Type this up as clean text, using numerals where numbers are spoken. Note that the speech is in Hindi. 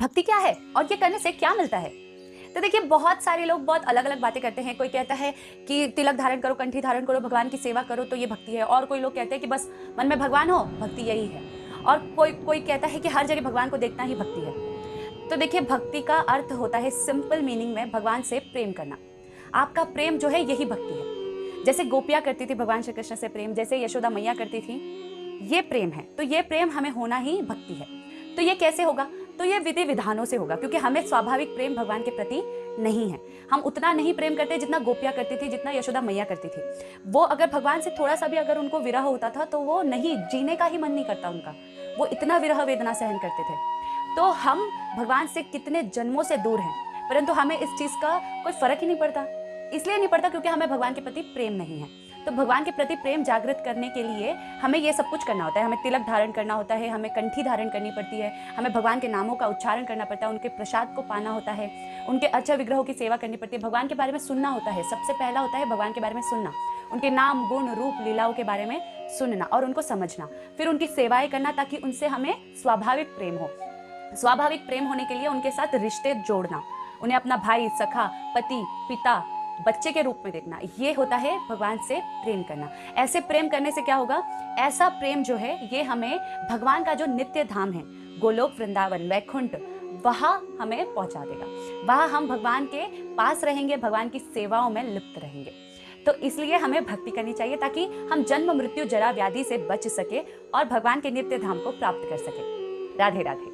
भक्ति क्या है और ये करने से क्या मिलता है? तो देखिए, बहुत सारे लोग बहुत अलग अलग बातें करते हैं। कोई कहता है कि तिलक धारण करो, कंठी धारण करो, भगवान की सेवा करो तो ये भक्ति है। और कोई लोग कहते हैं कि बस मन में भगवान हो, भक्ति यही है। और कोई कोई कहता है कि हर जगह भगवान को देखना ही भक्ति है। तो देखिए, भक्ति का अर्थ होता है सिंपल मीनिंग में भगवान से प्रेम करना। आपका प्रेम जो है यही भक्ति है। जैसे गोपियाँ करती थी भगवान श्री कृष्ण से प्रेम, जैसे यशोदा मैया करती थी, ये प्रेम है। तो ये प्रेम हमें होना ही भक्ति है। तो ये कैसे होगा? तो ये विधि विधानों से होगा, क्योंकि हमें स्वाभाविक प्रेम भगवान के प्रति नहीं है। हम उतना नहीं प्रेम करते जितना गोपियाँ करती थी, जितना यशोदा मैया करती थी। वो अगर भगवान से थोड़ा सा भी अगर उनको विरह होता था तो वो नहीं, जीने का ही मन नहीं करता उनका। वो इतना विरह वेदना सहन करते थे। तो हम भगवान से कितने जन्मों से दूर हैं, परंतु हमें इस चीज़ का कोई फर्क ही नहीं पड़ता। इसलिए नहीं पड़ता क्योंकि हमें भगवान के प्रति प्रेम नहीं है। तो भगवान के प्रति प्रेम जागृत करने के लिए हमें ये सब कुछ करना होता है। हमें तिलक धारण करना होता है, हमें कंठी धारण करनी पड़ती है, हमें भगवान के नामों का उच्चारण करना पड़ता है, उनके प्रसाद को पाना होता है, उनके अर्चा विग्रहों की सेवा करनी पड़ती है, भगवान के बारे में सुनना होता है। सबसे पहला होता है भगवान के बारे में सुनना, उनके नाम, गुण, रूप, लीलाओं के बारे में सुनना और उनको समझना, फिर उनकी सेवाएं करना ताकि उनसे हमें स्वाभाविक प्रेम हो। स्वाभाविक प्रेम होने के लिए उनके साथ रिश्ते जोड़ना, उन्हें अपना भाई, सखा, पति, पिता, बच्चे के रूप में देखना, ये होता है भगवान से प्रेम करना। ऐसे प्रेम करने से क्या होगा? ऐसा प्रेम जो है ये हमें भगवान का जो नित्य धाम है, गोलोक, वृंदावन, वैकुंठ, वहाँ हमें पहुँचा देगा। वहाँ हम भगवान के पास रहेंगे, भगवान की सेवाओं में लिप्त रहेंगे। तो इसलिए हमें भक्ति करनी चाहिए ताकि हम जन्म, मृत्यु, जरा, व्याधि से बच सके और भगवान के नित्य धाम को प्राप्त कर सके। राधे राधे।